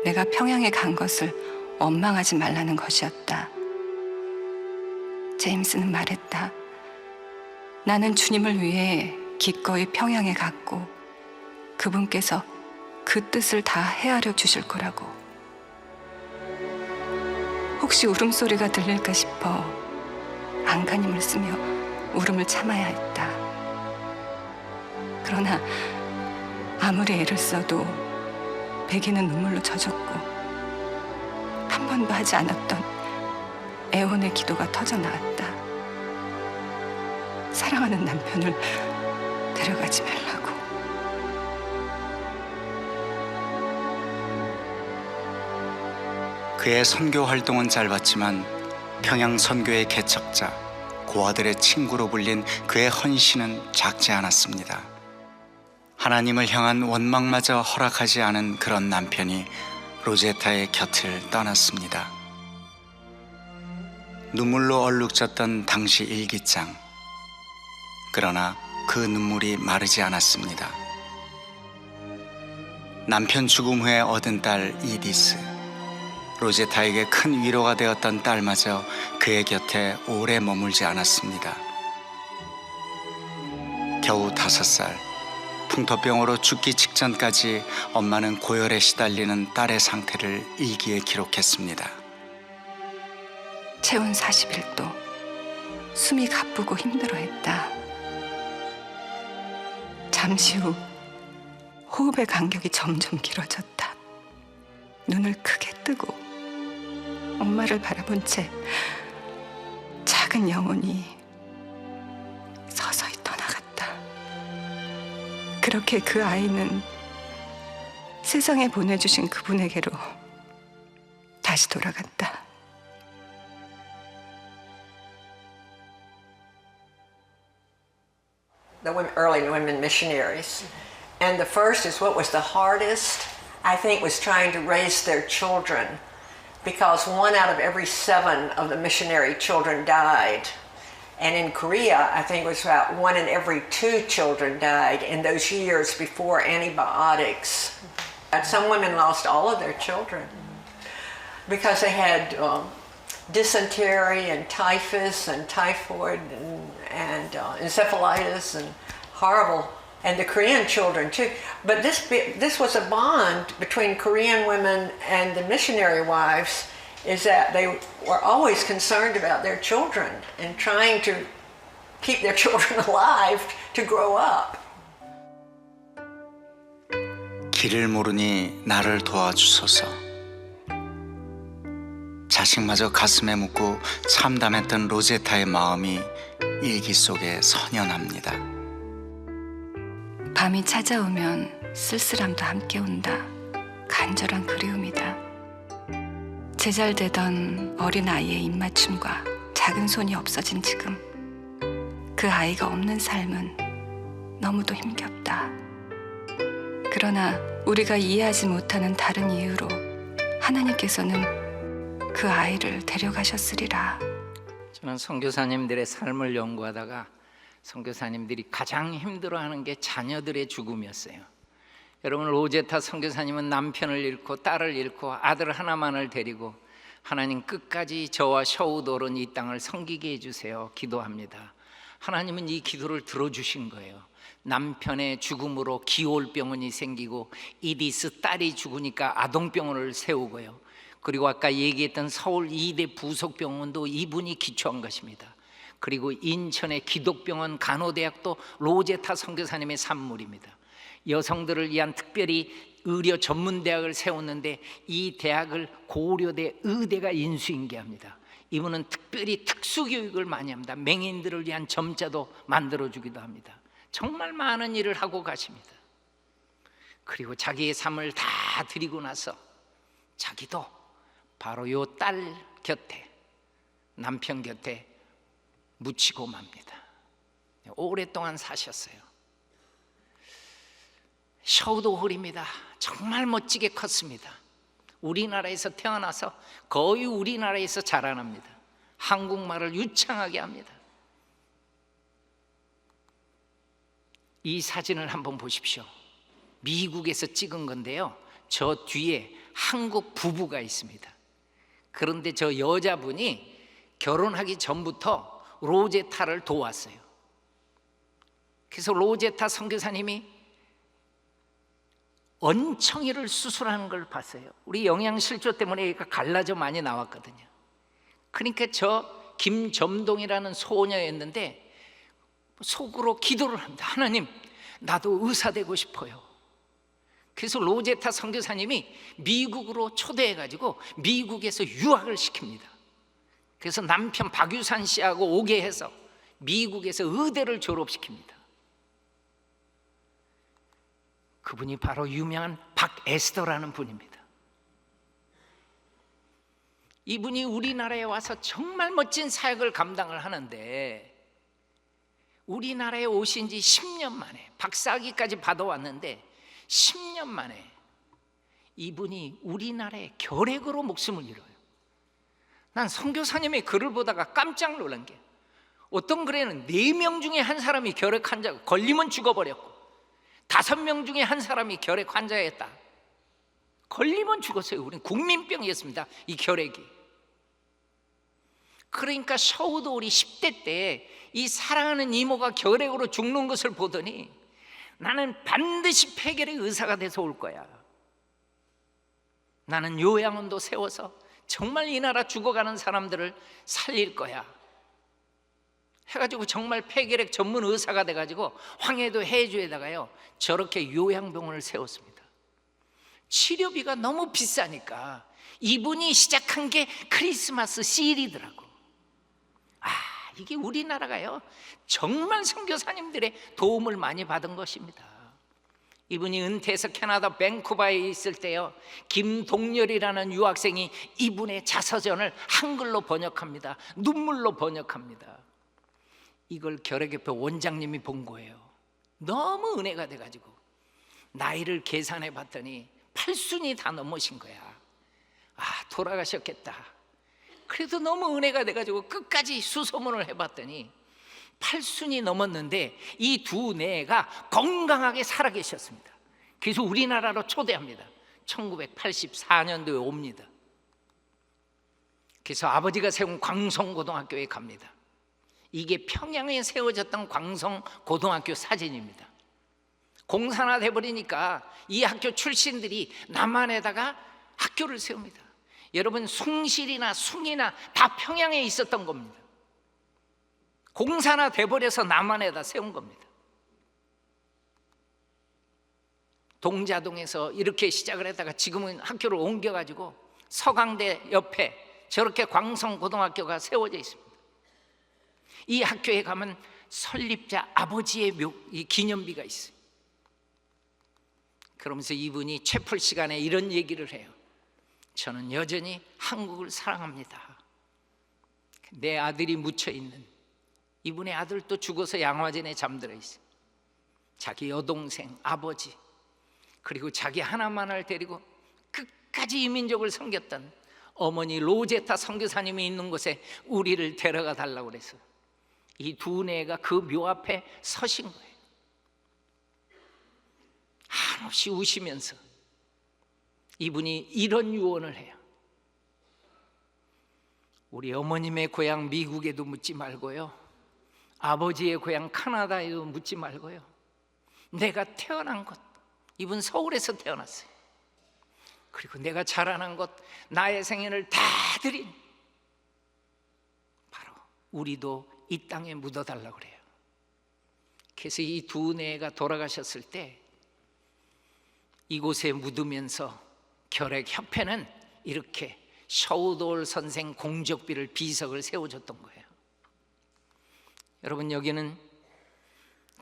내가 평양에 간 것을 원망하지 말라는 것이었다. 제임스는 말했다. 나는 주님을 위해 기꺼이 평양에 갔고 그분께서 그 뜻을 다 헤아려 주실 거라고. 혹시 울음소리가 들릴까 싶어 안간힘을 쓰며 울음을 참아야 했다. 그러나 아무리 애를 써도 베개는 눈물로 젖었고 한 번도 하지 않았던 애원의 기도가 터져 나왔다. 사랑하는 남편을 데려가지 말라고. 그의 선교 활동은 짧았지만 평양 선교의 개척자, 고아들의 친구로 불린 그의 헌신은 작지 않았습니다. 하나님을 향한 원망마저 허락하지 않은 그런 남편이 로제타의 곁을 떠났습니다. 눈물로 얼룩졌던 당시 일기장. 그러나 그 눈물이 마르지 않았습니다. 남편 죽음 후에 얻은 딸 이디스. 로제타에게 큰 위로가 되었던 딸마저 그의 곁에 오래 머물지 않았습니다. 겨우 5살, 풍토병으로 죽기 직전까지 엄마는 고열에 시달리는 딸의 상태를 일기에 기록했습니다. 체온 41도, 숨이 가쁘고 힘들어했다. 잠시 후 호흡의 간격이 점점 길어졌다. 눈을 크게 뜨고 엄마를 바라본 채 작은 영혼이 서서히 떠나갔다. 그렇게 그 아이는 세상에 보내주신 그분에게로 다시 돌아갔다. The early women missionaries. And the first is what was the hardest, I think, was trying to raise their children, because 1 out of every 7 of the missionary children died. And in Korea, I think it was about 1 in every 2 children died in those years before antibiotics. And some women lost all of their children because they had dysentery and typhus and typhoid and encephalitis and horrible, and the Korean children too. But this was a bond between Korean women and the missionary wives, is that they were always concerned about their children and trying to keep their children alive to grow up. 길을 모르니 나를 도와주소서. 자식마저 가슴에 묻고 참담했던 로제타의 마음이 일기 속에 선연합니다. 밤이 찾아오면 쓸쓸함도 함께 온다. 간절한 그리움이다. 제잘되던 어린 아이의 입맞춤과 작은 손이 없어진 지금, 그 아이가 없는 삶은 너무도 힘겹다. 그러나 우리가 이해하지 못하는 다른 이유로 하나님께서는 그 아이를 데려가셨으리라. 저는 선교사님들의 삶을 연구하다가 선교사님들이 가장 힘들어하는 게 자녀들의 죽음이었어요. 여러분, 로제타 선교사님은 남편을 잃고 딸을 잃고 아들 하나만을 데리고 하나님 끝까지 저와 셔우돌은 이 땅을 섬기게 해주세요 기도합니다. 하나님은 이 기도를 들어주신 거예요. 남편의 죽음으로 기올병원이 생기고 이디스 딸이 죽으니까 아동병원을 세우고요. 그리고 아까 얘기했던 서울 2대 부속병원도 이분이 기초한 것입니다. 그리고 인천의 기독병원 간호대학도 로제타 선교사님의 산물입니다. 여성들을 위한 특별히 의료 전문대학을 세웠는데 이 대학을 고려대 의대가 인수인계합니다. 이분은 특별히 특수교육을 많이 합니다. 맹인들을 위한 점자도 만들어주기도 합니다. 정말 많은 일을 하고 가십니다. 그리고 자기의 삶을 다 드리고 나서 자기도 바로 요 딸 곁에, 남편 곁에 묻히고 맙니다. 오랫동안 사셨어요. 셔우도 홀입니다. 정말 멋지게 컸습니다. 우리나라에서 태어나서 거의 우리나라에서 자라납니다. 한국말을 유창하게 합니다. 이 사진을 한번 보십시오. 미국에서 찍은 건데요, 저 뒤에 한국 부부가 있습니다. 그런데 저 여자분이 결혼하기 전부터 로제타를 도왔어요. 그래서 로제타 선교사님이 얹청이를 수술하는 걸 봤어요. 우리 영양실조 때문에 얘가 갈라져 많이 나왔거든요. 그러니까 저 김점동이라는 소녀였는데 속으로 기도를 합니다. 하나님, 나도 의사 되고 싶어요. 그래서 로제타 선교사님이 미국으로 초대해가지고 미국에서 유학을 시킵니다. 그래서 남편 박유산 씨하고 오게 해서 미국에서 의대를 졸업시킵니다. 그분이 바로 유명한 박에스더라는 분입니다. 이분이 우리나라에 와서 정말 멋진 사역을 감당을 하는데, 우리나라에 오신 지 10년 만에 박사학위까지 받아왔는데 10년 만에 이분이 우리나라의 결핵으로 목숨을 잃어요. 난 선교사님의 글을 보다가 깜짝 놀란 게, 어떤 글에는 4명 중에 한 사람이 결핵 환자가 걸리면 죽어버렸고 5명 중에 한 사람이 결핵 환자였다. 걸리면 죽었어요. 우리는 국민병이었습니다, 이 결핵이. 그러니까 셔우도울이 10대 때 이 사랑하는 이모가 결핵으로 죽는 것을 보더니 나는 반드시 폐결의 의사가 돼서 올 거야. 나는 요양원도 세워서 정말 이 나라 죽어가는 사람들을 살릴 거야 해가지고 정말 폐결핵 전문 의사가 돼가지고 황해도 해주에다가요 저렇게 요양병원을 세웠습니다. 치료비가 너무 비싸니까 이분이 시작한 게 크리스마스 CD더라고. 이게 우리나라가요 정말 선교사님들의 도움을 많이 받은 것입니다. 이분이 은퇴해서 캐나다 밴쿠버에 있을 때요, 김동열이라는 유학생이 이분의 자서전을 한글로 번역합니다. 눈물로 번역합니다. 이걸 결핵협회 원장님이 본 거예요. 너무 은혜가 돼가지고 나이를 계산해 봤더니 8순이 다 넘으신 거야. 돌아가셨겠다. 그래도 너무 은혜가 돼가지고 끝까지 수소문을 해봤더니 8순이 넘었는데 이 두 내가 건강하게 살아계셨습니다. 그래서 우리나라로 초대합니다. 1984년도에 옵니다. 그래서 아버지가 세운 광성고등학교에 갑니다. 이게 평양에 세워졌던 광성고등학교 사진입니다. 공산화 돼버리니까 이 학교 출신들이 남한에다가 학교를 세웁니다. 여러분, 숭실이나 숭이나 다 평양에 있었던 겁니다. 공산화 돼버려서 남한에다 세운 겁니다. 동자동에서 이렇게 시작을 했다가 지금은 학교를 옮겨가지고 서강대 옆에 저렇게 광성고등학교가 세워져 있습니다. 이 학교에 가면 설립자 아버지의 이 기념비가 있어요. 그러면서 이분이 채플 시간에 이런 얘기를 해요. 저는 여전히 한국을 사랑합니다. 내 아들이 묻혀있는, 이분의 아들도 죽어서 양화진에 잠들어 있어요. 자기 여동생, 아버지, 그리고 자기 하나만을 데리고 끝까지 이민족을 섬겼던 어머니 로제타 선교사님이 있는 곳에 우리를 데려가 달라고 그래서 이 두 내가 그 묘 앞에 서신 거예요. 한없이 우시면서 이분이 이런 유언을 해요. 우리 어머님의 고향 미국에도 묻지 말고요, 아버지의 고향 카나다에도 묻지 말고요, 내가 태어난 곳, 이분 서울에서 태어났어요. 그리고 내가 자라난 것, 나의 생애를 다 드린, 바로 우리도 이 땅에 묻어달라고 그래요. 그래서 이 두 내가 돌아가셨을 때 이곳에 묻으면서 결핵협회는 이렇게 셔우도울 선생 공적비를 비석을 세워줬던 거예요. 여러분, 여기는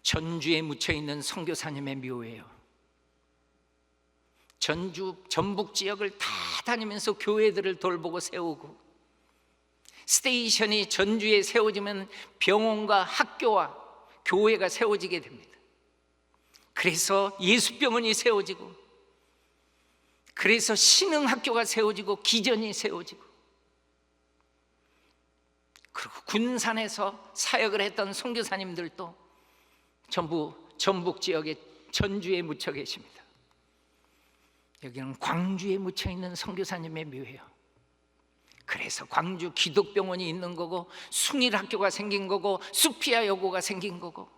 전주에 묻혀있는 선교사님의 묘예요. 전주 전북 지역을 다 다니면서 교회들을 돌보고 세우고, 스테이션이 전주에 세워지면 병원과 학교와 교회가 세워지게 됩니다. 그래서 예수병원이 세워지고, 그래서 신흥학교가 세워지고, 기전이 세워지고, 그리고 군산에서 사역을 했던 선교사님들도 전부 전북 지역의 전주에 묻혀 계십니다. 여기는 광주에 묻혀 있는 선교사님의 묘예요. 그래서 광주 기독병원이 있는 거고, 숭일학교가 생긴 거고, 수피아 여고가 생긴 거고,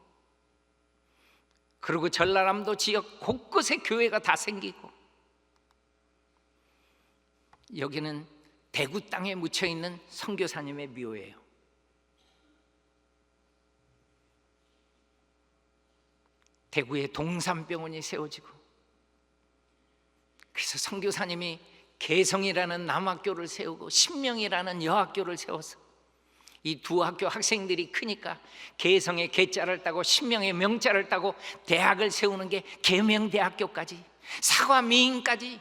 그리고 전라남도 지역 곳곳에 교회가 다 생기고, 여기는 대구 땅에 묻혀 있는 선교사님의 묘예요. 대구에 동산병원이 세워지고, 그래서 선교사님이 개성이라는 남학교를 세우고 신명이라는 여학교를 세워서 이 두 학교 학생들이 크니까 개성의 개자를 따고 신명의 명자를 따고 대학을 세우는 게 계명대학교까지, 사과미인까지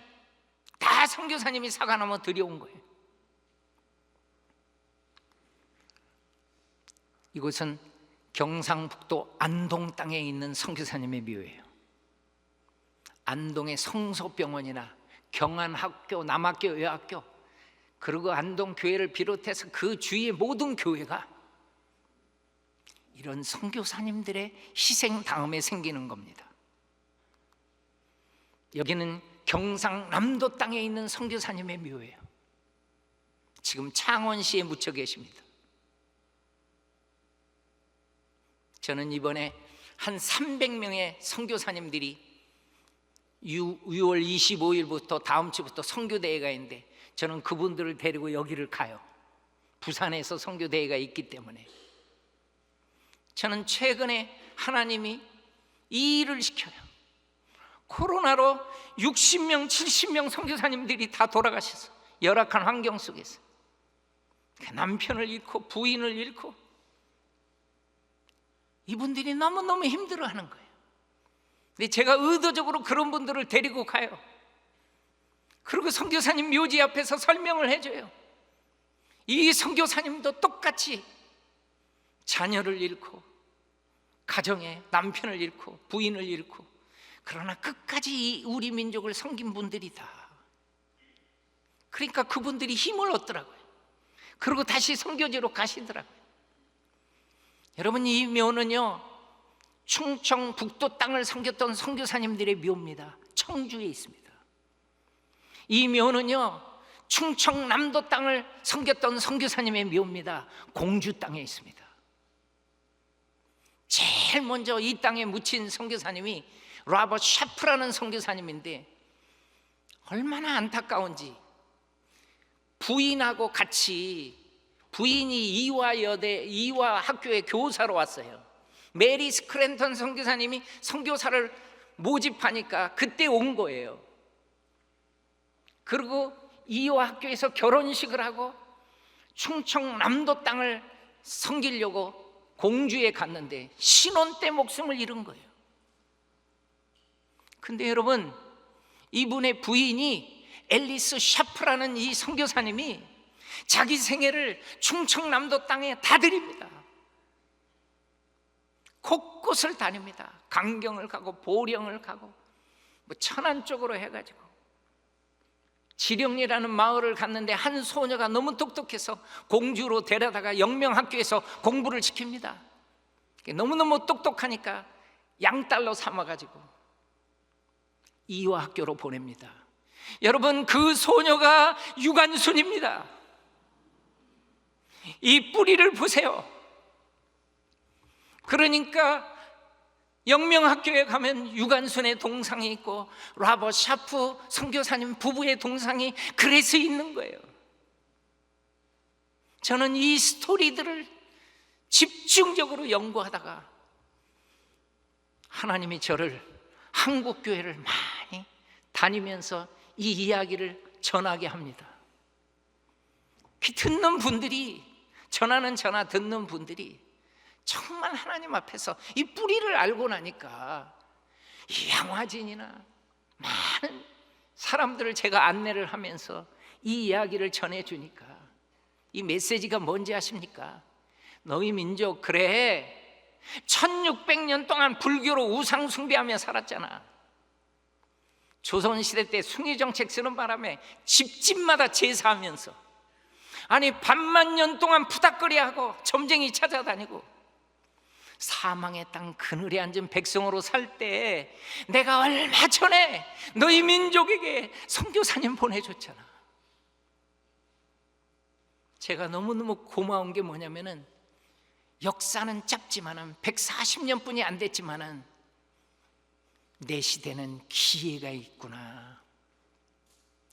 다 선교사님이 사과나무 들여온 거예요. 이곳은 경상북도 안동 땅에 있는 선교사님의 묘예요. 안동의 성소병원이나 경안학교, 남학교, 여학교, 그리고 안동 교회를 비롯해서 그 주위의 모든 교회가 이런 선교사님들의 희생 다음에 생기는 겁니다. 여기는 경상남도 땅에 있는 선교사님의 묘예요. 지금 창원시에 묻혀 계십니다. 저는 이번에 한 300명의 선교사님들이 6월 25일부터 다음 주부터 선교대회가 있는데, 저는 그분들을 데리고 여기를 가요. 부산에서 선교대회가 있기 때문에. 저는 최근에 하나님이 이 일을 시켜요. 코로나로 60명, 70명 선교사님들이 다 돌아가셔서 열악한 환경 속에서 남편을 잃고 부인을 잃고 이분들이 너무너무 힘들어하는 거예요. 근데 제가 의도적으로 그런 분들을 데리고 가요. 그리고 선교사님 묘지 앞에서 설명을 해줘요. 이 선교사님도 똑같이 자녀를 잃고 가정에 남편을 잃고 부인을 잃고, 그러나 끝까지 우리 민족을 섬긴 분들이다. 그러니까 그분들이 힘을 얻더라고요. 그리고 다시 선교지로 가시더라고요. 여러분, 이 묘는요, 충청북도 땅을 섬겼던 선교사님들의 묘입니다. 청주에 있습니다. 이 묘는요, 충청남도 땅을 섬겼던 선교사님의 묘입니다. 공주 땅에 있습니다. 제일 먼저 이 땅에 묻힌 선교사님이 로버트 샤프라는 선교사님인데, 얼마나 안타까운지 부인하고 같이, 부인이 이화 학교에 교사로 왔어요. 메리 스크랜턴 선교사님이 선교사를 모집하니까 그때 온 거예요. 그리고 이화 학교에서 결혼식을 하고 충청남도 땅을 섬기려고 공주에 갔는데 신혼 때 목숨을 잃은 거예요. 근데 여러분, 이분의 부인이 앨리스 샤프라는 이 선교사님이 자기 생애를 충청남도 땅에 다 드립니다. 곳곳을 다닙니다. 강경을 가고 보령을 가고 뭐 천안 쪽으로 해가지고 지령리라는 마을을 갔는데 한 소녀가 너무 똑똑해서 공주로 데려다가 영명학교에서 공부를 시킵니다. 너무너무 똑똑하니까 양딸로 삼아가지고 이화학교로 보냅니다. 여러분, 그 소녀가 유관순입니다. 이 뿌리를 보세요. 그러니까 영명학교에 가면 유관순의 동상이 있고 라버 샤프 선교사님 부부의 동상이 그래서 있는 거예요. 저는 이 스토리들을 집중적으로 연구하다가 하나님이 저를 한국 교회를 많이 다니면서 이 이야기를 전하게 합니다. 듣는 분들이, 전하는 전화 듣는 분들이 정말 하나님 앞에서 이 뿌리를 알고 나니까 이 양화진이나 많은 사람들을 제가 안내를 하면서 이 이야기를 전해주니까 이 메시지가 뭔지 아십니까? 너희 민족 그래 1600년 동안 불교로 우상 숭배하며 살았잖아. 조선시대 때 숭의정책 쓰는 바람에 집집마다 제사하면서, 아니 반만 년 동안 푸닥거리하고 점쟁이 찾아다니고 사망의 땅 그늘에 앉은 백성으로 살 때 내가 얼마 전에 너희 민족에게 선교사님 보내줬잖아. 제가 너무너무 고마운 게 뭐냐면은 역사는 짧지만은 140년뿐이 안 됐지만은 내 시대는 기회가 있구나.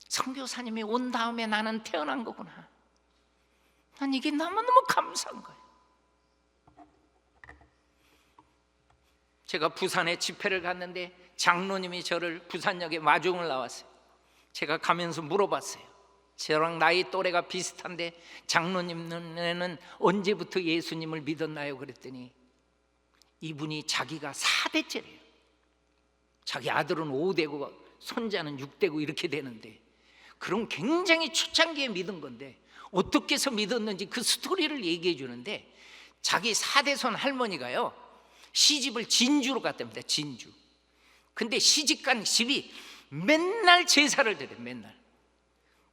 선교사님이 온 다음에 나는 태어난 거구나. 난 이게 너무너무 감사한 거예요. 제가 부산에 집회를 갔는데 장로님이 저를 부산역에 마중을 나왔어요. 제가 가면서 물어봤어요. 저랑 나이 또래가 비슷한데 장로님은 언제부터 예수님을 믿었나요? 그랬더니 이분이 자기가 4대째래요. 자기 아들은 5대고 손자는 6대고 이렇게 되는데, 그럼 굉장히 초창기에 믿은 건데 어떻게 해서 믿었는지 그 스토리를 얘기해 주는데, 자기 4대손 할머니가요 시집을 진주로 갔답니다. 진주. 근데 시집간 집이 맨날 제사를 드려요. 맨날.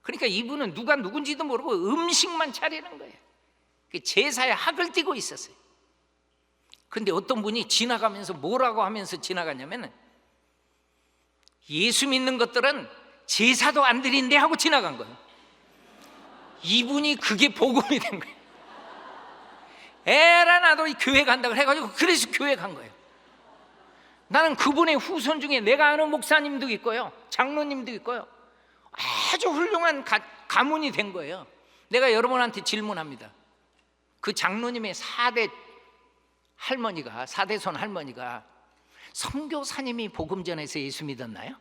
그러니까 이분은 누가 누군지도 모르고 음식만 차리는 거예요. 제사에 학을 띄고 있었어요. 근데 어떤 분이 지나가면서 뭐라고 하면서 지나갔냐면, 예수 믿는 것들은 제사도 안 드린대 하고 지나간 거예요. 이분이 그게 복음이 된 거예요. 에라 나도 교회 간다고 해가지고 그래서 교회 간 거예요. 나는 그분의 후손 중에 내가 아는 목사님도 있고요, 장로님도 있고요, 아주 훌륭한 가문이 된 거예요. 내가 여러분한테 질문합니다. 그 장로님의 4대 할머니가, 4대손 할머니가 선교사님이 복음 전해서 예수 믿었나요?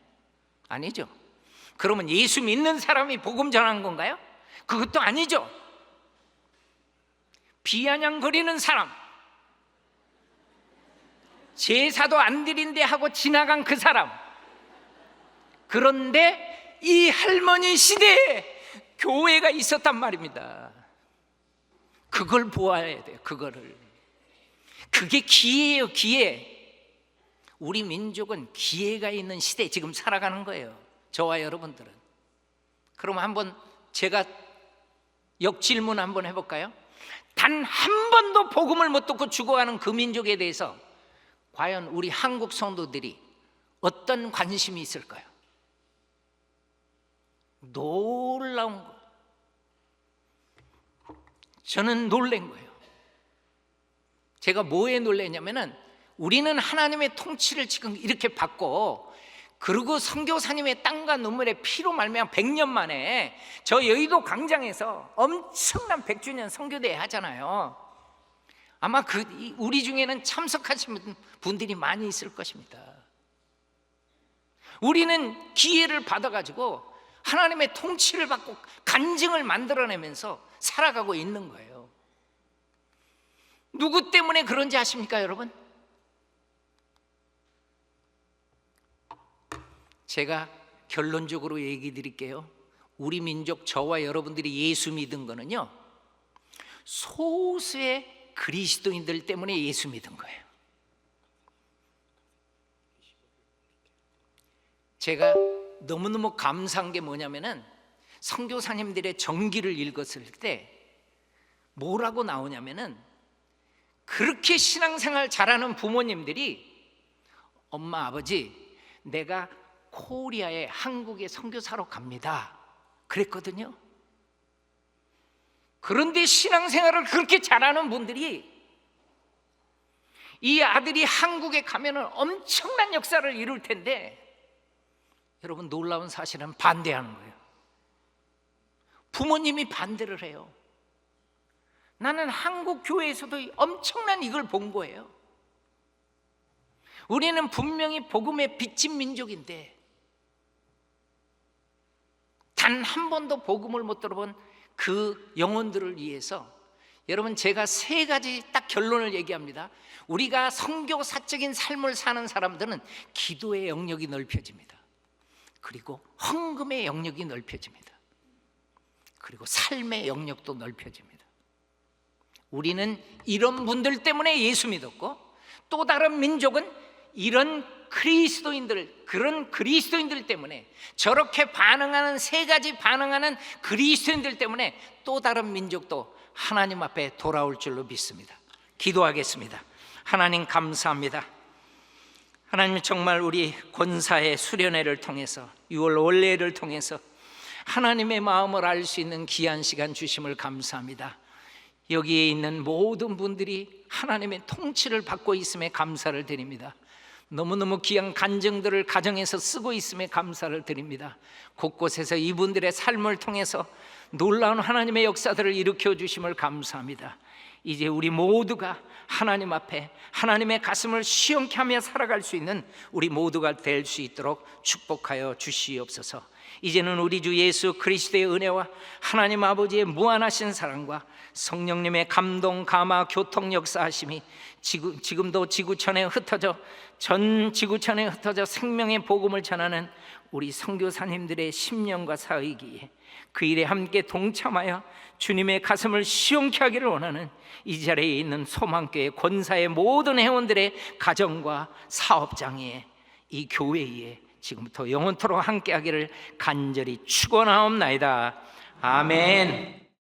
아니죠. 그러면 예수 믿는 사람이 복음 전한 건가요? 그것도 아니죠. 비아냥거리는 사람, 제사도 안 드린대 하고 지나간 그 사람. 그런데 이 할머니 시대에 교회가 있었단 말입니다. 그걸 보아야 돼요. 그거를. 그게 기회예요. 기회. 우리 민족은 기회가 있는 시대에 지금 살아가는 거예요. 저와 여러분들은. 그럼 한번 제가 역질문 한번 해볼까요? 단 한 번도 복음을 못 듣고 죽어가는 그 민족에 대해서 과연 우리 한국 성도들이 어떤 관심이 있을까요? 놀라운 거예요. 저는 놀란 거예요. 제가 뭐에 놀랐냐면은, 우리는 하나님의 통치를 지금 이렇게 받고, 그리고 선교사님의 땀과 눈물의 피로 말미암아 100년 만에 저 여의도 광장에서 엄청난 100주년 선교대회 하잖아요. 아마 우리 중에는 참석하신 분들이 많이 있을 것입니다. 우리는 기회를 받아가지고 하나님의 통치를 받고 간증을 만들어내면서 살아가고 있는 거예요. 누구 때문에 그런지 아십니까, 여러분? 제가 결론적으로 얘기 드릴게요. 우리 민족, 저와 여러분들이 예수 믿은 거는요, 소수의 그리스도인들 때문에 예수 믿은 거예요. 제가 너무너무 감사한 게 뭐냐면은, 선교사님들의 전기를 읽었을 때 뭐라고 나오냐면은, 그렇게 신앙생활 잘하는 부모님들이 엄마, 아버지, 내가 코리아에 한국에 선교사로 갑니다 그랬거든요. 그런데 신앙생활을 그렇게 잘하는 분들이 이 아들이 한국에 가면은 엄청난 역사를 이룰 텐데, 여러분 놀라운 사실은 반대하는 거예요. 부모님이 반대를 해요. 나는 한국 교회에서도 엄청난 이걸 본 거예요. 우리는 분명히 복음의 빚진 민족인데 단 한 번도 복음을 못 들어본 그 영혼들을 위해서, 여러분 제가 세 가지 딱 결론을 얘기합니다. 우리가 선교사적인 삶을 사는 사람들은 기도의 영역이 넓혀집니다. 그리고 헌금의 영역이 넓혀집니다. 그리고 삶의 영역도 넓혀집니다. 우리는 이런 분들 때문에 예수 믿었고, 또 다른 민족은 이런 그리스도인들, 그런 그리스도인들 때문에, 저렇게 반응하는 세 가지 반응하는 그리스도인들 때문에 또 다른 민족도 하나님 앞에 돌아올 줄로 믿습니다. 기도하겠습니다. 하나님 감사합니다. 하나님 정말 우리 권사의 수련회를 통해서, 6월 원례를 통해서 하나님의 마음을 알 수 있는 귀한 시간 주심을 감사합니다. 여기에 있는 모든 분들이 하나님의 통치를 받고 있음에 감사를 드립니다. 너무너무 귀한 간증들을 가정에서 쓰고 있음에 감사를 드립니다. 곳곳에서 이분들의 삶을 통해서 놀라운 하나님의 역사들을 일으켜 주심을 감사합니다. 이제 우리 모두가 하나님 앞에 하나님의 가슴을 시원케 하며 살아갈 수 있는 우리 모두가 될 수 있도록 축복하여 주시옵소서. 이제는 우리 주 예수 그리스도의 은혜와 하나님 아버지의 무한하신 사랑과 성령님의 감동, 감화, 교통 역사하심이 지금도 지구촌에 흩어져, 전 지구촌에 흩어져 생명의 복음을 전하는 우리 선교사님들의 심령과 사역이기에 그 일에 함께 동참하여 주님의 가슴을 시원케 하기를 원하는 이 자리에 있는 소망교회 권사의 모든 회원들의 가정과 사업장에, 이 교회에 지금부터 영원토록 함께 하기를 간절히 축원하옵나이다. 아멘.